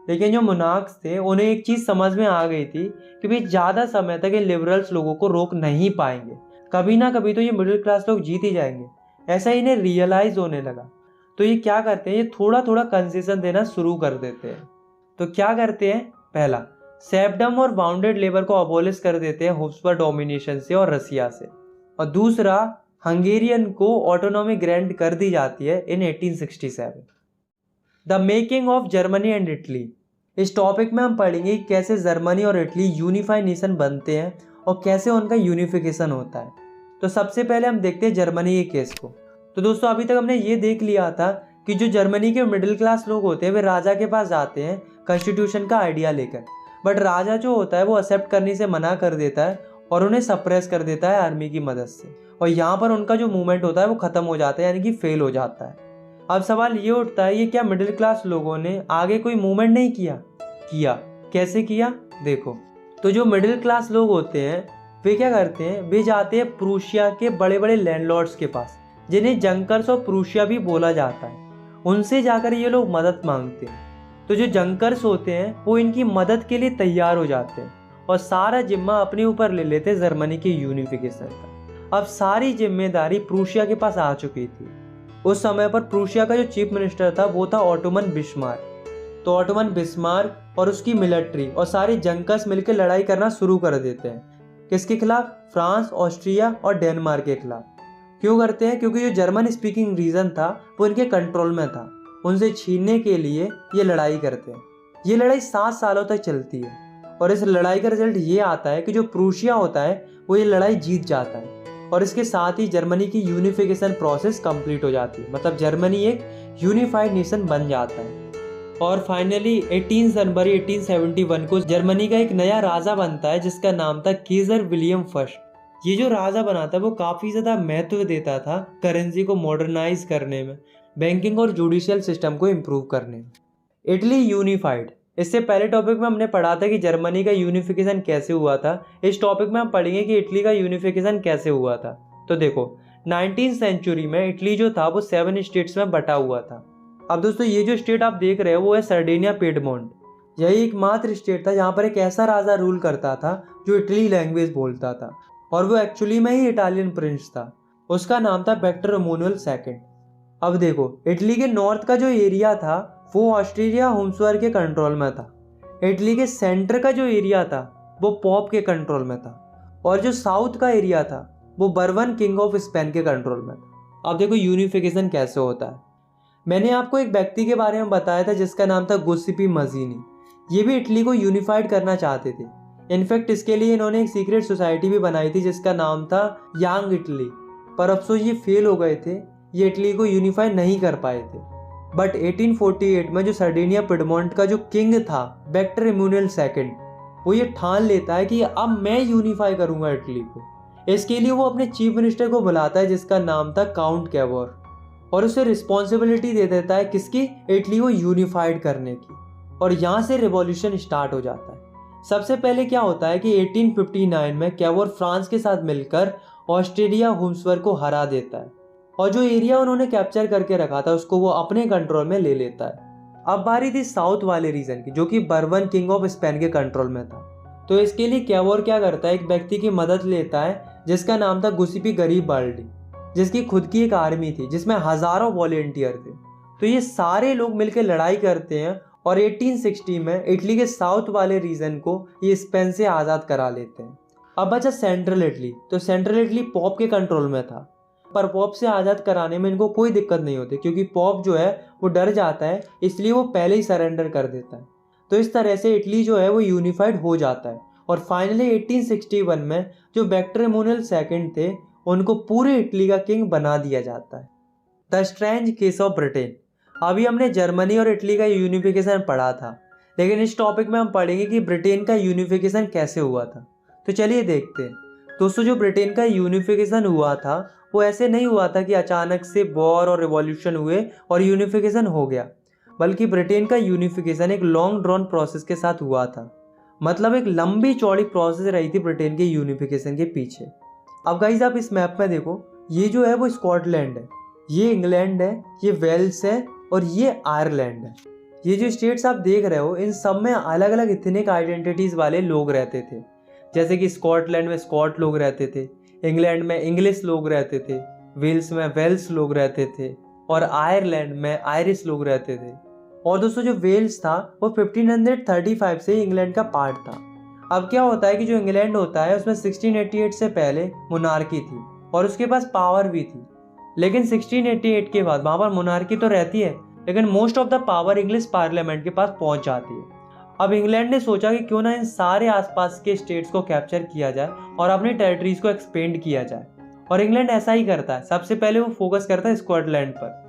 लेकिन जो मोनार्क्स थे उन्हें एक चीज़ समझ में आ गई थी कि भाई ज़्यादा समय तक ये लिबरल्स लोगों को रोक नहीं पाएंगे, कभी ना कभी तो ये मिडिल क्लास लोग जीत ही जाएंगे। ऐसा इन्हें रियलाइज होने लगा। तो ये क्या करते हैं, ये थोड़ा थोड़ा कंसेशन देना शुरू कर देते हैं। तो क्या करते हैं? पहला, सेफ्डम और बाउंडेड लेबर को अबॉलिश कर देते हैं हब्सबर्ग डोमिनेशन से और रसिया से। और दूसरा, हंगेरियन को ऑटोनॉमी ग्रांट कर दी जाती है इन 1867। The making of Germany and Italy. इस टॉपिक में हम पढ़ेंगे कि कैसे जर्मनी और इटली यूनिफाइड नेशन बनते हैं और कैसे उनका यूनिफिकेशन होता है। तो सबसे पहले हम देखते हैं जर्मनी के केस को। तो दोस्तों अभी तक हमने ये देख लिया था कि जो जर्मनी के मिडिल क्लास लोग होते हैं वे राजा के पास जाते हैं कॉन्स्टिट्यूशन का आइडिया लेकर, बट राजा जो होता है वो एक्सेप्ट करने से मना कर देता है और उन्हें सप्रेस कर देता है आर्मी की मदद से। और यहाँ पर उनका जो मूवमेंट होता है वो खत्म हो जाता है, यानी कि फेल हो जाता है। अब सवाल ये उठता है, ये क्या मिडिल क्लास लोगों ने आगे कोई मूवमेंट नहीं किया? कैसे किया? देखो, तो जो मिडिल क्लास लोग होते हैं वे क्या करते हैं, वे जाते हैं प्रूशिया के बड़े बड़े लैंडलॉर्ड्स के पास, जिन्हें जंकर्स और प्रूशिया भी बोला जाता है। उनसे जाकर ये लोग मदद मांगते हैं। तो जो जंकर्स होते हैं वो इनकी मदद के लिए तैयार हो जाते हैं और सारा जिम्मा अपने ऊपर ले लेते जर्मनी के यूनिफिकेशन का। अब सारी जिम्मेदारी प्रूशिया के पास आ चुकी थी। उस समय पर प्रूशिया का जो चीफ मिनिस्टर था वो था ऑटोमन बिस्मार्क। तो ऑटोमन बिस्मार्क और उसकी मिलिट्री और सारे जंकर्स मिलकर लड़ाई करना शुरू कर देते हैं। किसके खिलाफ? फ्रांस, ऑस्ट्रिया और डेनमार्क के खिलाफ। क्यों करते हैं? क्योंकि जो जर्मन स्पीकिंग रीजन था वो इनके कंट्रोल में था। उनसे छीनने के लिए ये लड़ाई करते हैं। ये लड़ाई 7 सालों तक चलती है और इस लड़ाई का रिजल्ट ये आता है कि जो प्रूशिया होता है वो ये लड़ाई जीत जाता है और इसके साथ ही जर्मनी की यूनिफिकेशन प्रोसेस कंप्लीट हो जाती है। मतलब जर्मनी एक यूनिफाइड नेशन बन जाता है। और फाइनली 18 जनवरी 1871 को जर्मनी का एक नया राजा बनता है जिसका नाम था केजर विलियम फर्स्ट। ये जो राजा बना था वो काफ़ी ज़्यादा महत्व देता था करेंसी को मॉडर्नाइज करने में, बैंकिंग और जुडिशियल सिस्टम को इम्प्रूव करने में। Italy unified. इससे पहले टॉपिक में हमने पढ़ा था कि जर्मनी का यूनिफिकेशन कैसे हुआ था। इस टॉपिक में हम पढ़ेंगे कि इटली का यूनिफिकेशन कैसे हुआ था। तो देखो, 19th सेंचुरी में इटली जो था वो 7 स्टेट्स में बटा हुआ था। अब दोस्तों ये जो स्टेट आप देख रहे हो वो है सर्डिनिया पिएडमोंट। यही एकमात्र स्टेट था जहाँ पर एक ऐसा राजा रूल करता था जो इटली लैंग्वेज बोलता था और वो एक्चुअली में ही इटालियन प्रिंस था। उसका नाम था विक्टर एमैनुएल II। अब देखो, इटली के नॉर्थ का जो एरिया था वो ऑस्ट्रिया हब्सबर्ग के कंट्रोल में था। इटली के सेंटर का जो एरिया था वो पोप के कंट्रोल में था और जो साउथ का एरिया था वो बर्बन किंग ऑफ स्पेन के कंट्रोल में था। अब देखो यूनिफिकेशन कैसे होता है। मैंने आपको एक व्यक्ति के बारे में बताया था जिसका नाम था गुस्सीपी मजीनी। ये भी इटली को यूनिफाइड करना चाहते थे। इनफैक्ट इसके लिए इन्होंने एक सीक्रेट सोसाइटी भी बनाई थी जिसका नाम था यंग इटली, पर अफसोस ये फेल हो गए थे। ये इटली को यूनिफाई नहीं कर पाए थे। बट 1848 में जो सर्डिनिया पिएडमोंट का जो किंग था विक्टर एमैनुएल II, वो ये ठान लेता है कि अब मैं यूनिफाई करूंगा इटली को। इसके लिए वो अपने चीफ मिनिस्टर को बुलाता है जिसका नाम था काउंट कैवोर, और उसे रिस्पॉन्सिबिलिटी दे देता है किसकी? इटली को यूनिफाइड करने की। और यहाँ से रिवॉल्यूशन स्टार्ट हो जाता है। सबसे पहले क्या होता है कि 1859 में कैवोर फ्रांस के साथ मिलकर ऑस्ट्रिया हब्सबर्ग को हरा देता है और जो एरिया उन्होंने कैप्चर करके रखा था उसको वो अपने कंट्रोल में ले लेता है। अब बारी थी साउथ वाले रीजन की जो कि बर्बन किंग ऑफ स्पेन के कंट्रोल में था। तो इसके लिए कैवोर क्या करता है, एक व्यक्ति की मदद लेता है जिसका नाम था गुस्सीपी गरीबाल्डी, जिसकी खुद की एक आर्मी थी जिसमें हजारों वॉलेंटियर थे। तो ये सारे लोग मिलकर लड़ाई करते हैं और 1860 में इटली के साउथ वाले रीजन को ये स्पेन से आज़ाद करा लेते हैं। अब बचा सेंट्रल इटली। तो सेंट्रल इटली पोप के कंट्रोल में था। पर पॉप से आज़ाद कराने में इनको कोई दिक्कत नहीं होती, क्योंकि पॉप जो है वो डर जाता है, इसलिए वो पहले ही सरेंडर कर देता है। तो इस तरह से इटली जो है वो यूनिफाइड हो जाता है और फाइनली 1861 में जो विक्टर एमैनुअल सेकंड थे उनको पूरे इटली का किंग बना दिया जाता है। The strange case of Britain. अभी हमने जर्मनी और इटली का यूनिफिकेशन पढ़ा था, लेकिन इस टॉपिक में हम पढ़ेंगे कि ब्रिटेन का यूनिफिकेशन कैसे हुआ था। तो चलिए देखते हैं। दोस्तों, जो ब्रिटेन का यूनिफिकेशन हुआ था वो ऐसे नहीं हुआ था कि अचानक से वॉर और रिवॉल्यूशन हुए और यूनिफिकेशन हो गया, बल्कि ब्रिटेन का यूनिफिकेशन एक लॉन्ग ड्रॉन प्रोसेस के साथ हुआ था। मतलब एक लंबी चौड़ी प्रोसेस रही थी ब्रिटेन के यूनिफिकेशन के पीछे। अब गाइस आप इस मैप में देखो, ये जो है वो स्कॉटलैंड है, ये इंग्लैंड है, ये वेल्स है और ये आयरलैंड है। ये जो स्टेट्स आप देख रहे हो इन सब में अलग अलग इथनिक आइडेंटिटीज़ वाले लोग रहते थे। जैसे कि स्कॉटलैंड में स्कॉट लोग रहते थे, इंग्लैंड में इंग्लिश लोग रहते थे, वेल्स में वेल्स लोग रहते थे और आयरलैंड में आयरिश लोग रहते थे। और दोस्तों जो वेल्स था वो 1535 से इंग्लैंड का पार्ट था। अब क्या होता है कि जो इंग्लैंड होता है उसमें 1688 से पहले मोनार्की थी और उसके पास पावर भी थी, लेकिन 1688 के बाद वहाँ पर मोनार्की तो रहती है, लेकिन most of the power English parliament के पास पहुँच जाती है। अब इंग्लैंड ने सोचा कि क्यों ना इन सारे आसपास के स्टेट्स को कैप्चर किया जाए और अपनी टेरिटरीज को एक्सपेंड किया जाए, और इंग्लैंड ऐसा ही करता है। सबसे पहले वो फोकस करता है स्कॉटलैंड पर।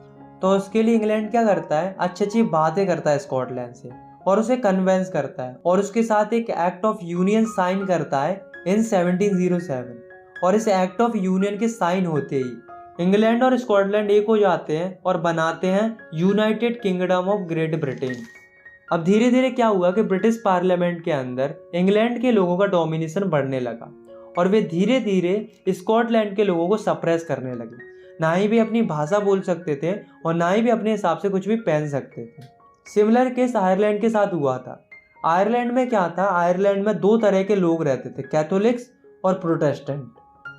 तो उसके लिए इंग्लैंड क्या करता है, अच्छी अच्छी बातें करता है स्कॉटलैंड से और उसे कन्वेंस करता है और उसके साथ एक एक्ट ऑफ यूनियन साइन करता है इन 1707। और इस एक्ट ऑफ यूनियन के साइन होते ही इंग्लैंड और स्कॉटलैंड एक हो जाते हैं और बनाते हैं United Kingdom of great Britain. अब धीरे धीरे क्या हुआ कि ब्रिटिश पार्लियामेंट के अंदर इंग्लैंड के लोगों का डोमिनेशन बढ़ने लगा और वे धीरे धीरे स्कॉटलैंड के लोगों को सप्रेस करने लगे। ना ही भी अपनी भाषा बोल सकते थे और ना ही भी अपने हिसाब से कुछ भी पहन सकते थे। सिमिलर केस आयरलैंड के साथ हुआ था। आयरलैंड में क्या था, आयरलैंड में दो तरह के लोग रहते थे, कैथोलिक्स और प्रोटेस्टेंट।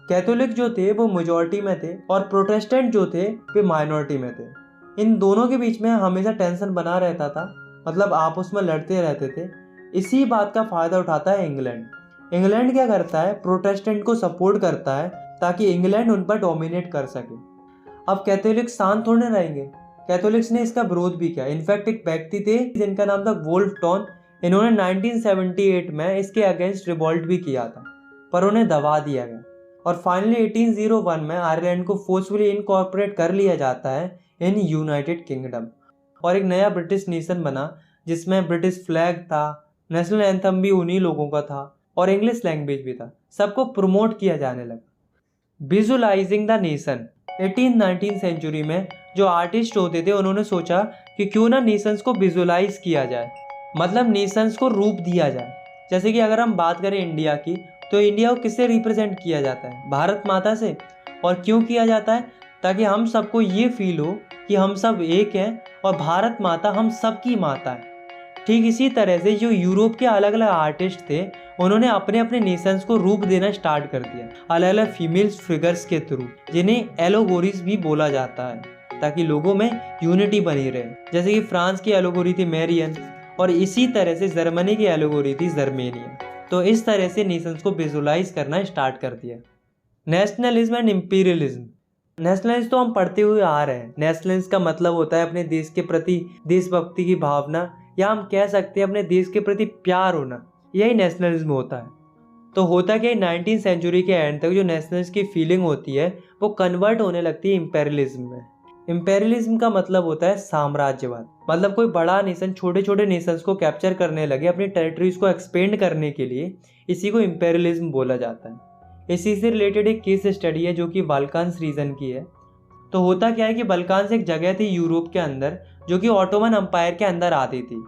कैथोलिक जो थे वो मेजॉरिटी में थे और प्रोटेस्टेंट जो थे वे माइनॉरिटी में थे। इन दोनों के बीच में हमेशा टेंशन बना रहता था, मतलब आपस में लड़ते रहते थे। इसी बात का फायदा उठाता है इंग्लैंड। इंग्लैंड क्या करता है, प्रोटेस्टेंट को सपोर्ट करता है ताकि इंग्लैंड उन पर डोमिनेट कर सके। अब कैथोलिक्स शांत थोड़े रहेंगे, कैथोलिक्स ने इसका विरोध भी किया। इनफैक्ट एक व्यक्ति थे जिनका नाम था वोल्फ टॉन, इन्होंने 1978 में इसके अगेंस्ट रिवॉल्ट भी किया था, पर उन्हें दबा दिया गया और फाइनली 1801 में आयरलैंड को फोर्सफुली इनकॉर्पोरेट कर लिया जाता है इन यूनाइटेड किंगडम और एक नया ब्रिटिश नेशन बना जिसमें ब्रिटिश फ्लैग था, नेशनल एंथम भी उन्हीं लोगों का था और इंग्लिश लैंग्वेज भी था। सबको प्रमोट किया जाने लगा। Visualising the nation. 18-19 सेंचुरी में जो आर्टिस्ट होते थे उन्होंने सोचा कि क्यों ना नेशंस को विजुअलाइज किया जाए, मतलब नेशंस को रूप दिया जाए। जैसे कि अगर हम बात करें इंडिया की, तो इंडिया को किससे रिप्रेजेंट किया जाता है, भारत माता से। और क्यों किया जाता है, ताकि हम सबको ये फील हो कि हम सब एक हैं और भारत माता हम सबकी माता है। ठीक इसी तरह से जो यूरोप के अलग अलग आर्टिस्ट थे उन्होंने अपने अपने नेशंस को रूप देना स्टार्ट कर दिया अलग अलग फीमेल फिगर्स के थ्रू, जिन्हें एलोगोरीज भी बोला जाता है, ताकि लोगों में यूनिटी बनी रहे। जैसे कि फ्रांस की एलोगोरी थी मैरियन और इसी तरह से जर्मनी की एलोगोरी थी जर्मेनियन। तो इस तरह से नेशंस को विजुअलाइज करना स्टार्ट कर दिया। Nationalism and imperialism. नेशनलिज्म तो हम पढ़ते हुए आ रहे हैं। नेशनलिज्म का मतलब होता है अपने देश के प्रति देशभक्ति की भावना, या हम कह सकते हैं अपने देश के प्रति प्यार होना, यही नेशनलिज्म होता है। तो होता क्या, 19वीं सेंचुरी के एंड तक जो नेशनलिज्म की फीलिंग होती है वो कन्वर्ट होने लगती है इंपेरियलिज्म में। इंपेरियलिज्म का मतलब होता है साम्राज्यवाद, मतलब कोई बड़ा नेशन छोटे छोटे नेशंस को कैप्चर करने लगे अपनी टेरिटरीज को एक्सपेंड करने के लिए, इसी को इंपेरियलिज्म बोला जाता है। इसी से रिलेटेड एक केस स्टडी है जो कि बाल्कान्स रीजन की है। तो होता क्या है कि बाल्कान्स एक जगह थी यूरोप के अंदर जो कि ऑटोमन एम्पायर के अंदर आती थी।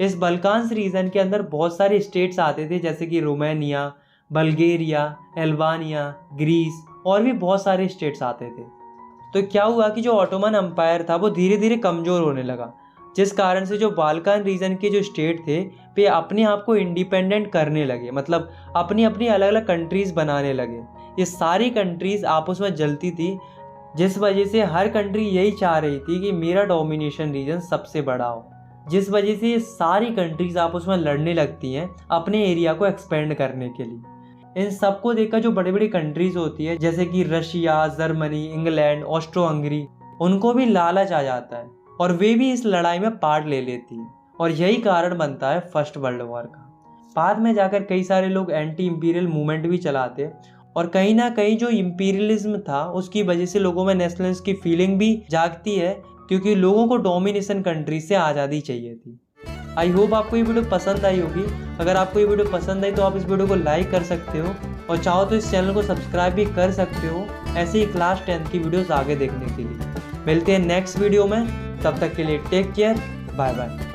इस बाल्कान्स रीजन के अंदर बहुत सारे स्टेट्स आते थे, जैसे कि रोमानिया, बल्गेरिया, अल्बानिया, ग्रीस और भी बहुत सारे स्टेट्स आते थे। तो क्या हुआ कि जो ऑटोमन एम्पायर था वो धीरे धीरे कमज़ोर होने लगा, जिस कारण से जो बाल्कान रीजन के जो स्टेट थे वे अपने आप को इंडिपेंडेंट करने लगे, मतलब अपनी अपनी अलग अलग कंट्रीज़ बनाने लगे। ये सारी कंट्रीज़ आपस में जलती थी, जिस वजह से हर कंट्री यही चाह रही थी कि मेरा डोमिनेशन रीजन सबसे बड़ा हो, जिस वजह से ये सारी कंट्रीज़ आपस में लड़ने लगती हैं अपने एरिया को एक्सपेंड करने के लिए। इन सबको देखकर जो बड़ी बड़ी कंट्रीज होती है जैसे कि Russia, Germany, England, Austro Hungary, उनको भी लालच आ जाता है और वे भी इस लड़ाई में पार्ट ले लेती है और यही कारण बनता है फर्स्ट वर्ल्ड वॉर का। बाद में जाकर कई सारे लोग एंटी इंपीरियल मूवमेंट भी चलाते और कहीं ना कहीं जो इंपीरियलिज्म था उसकी वजह से लोगों में नेशनलिज्म की फीलिंग भी जागती है, क्योंकि लोगों को डोमिनेशन कंट्री से आज़ादी चाहिए थी। आई होप आपको ये वीडियो पसंद आई होगी। अगर आपको ये वीडियो पसंद आई तो आप इस वीडियो को लाइक कर सकते हो और चाहो तो इस चैनल को सब्सक्राइब भी कर सकते हो ऐसे ही क्लास 10 की वीडियोस आगे देखने के लिए। मिलते हैं नेक्स्ट वीडियो में, तब तक के लिए टेक केयर, बाय बाय।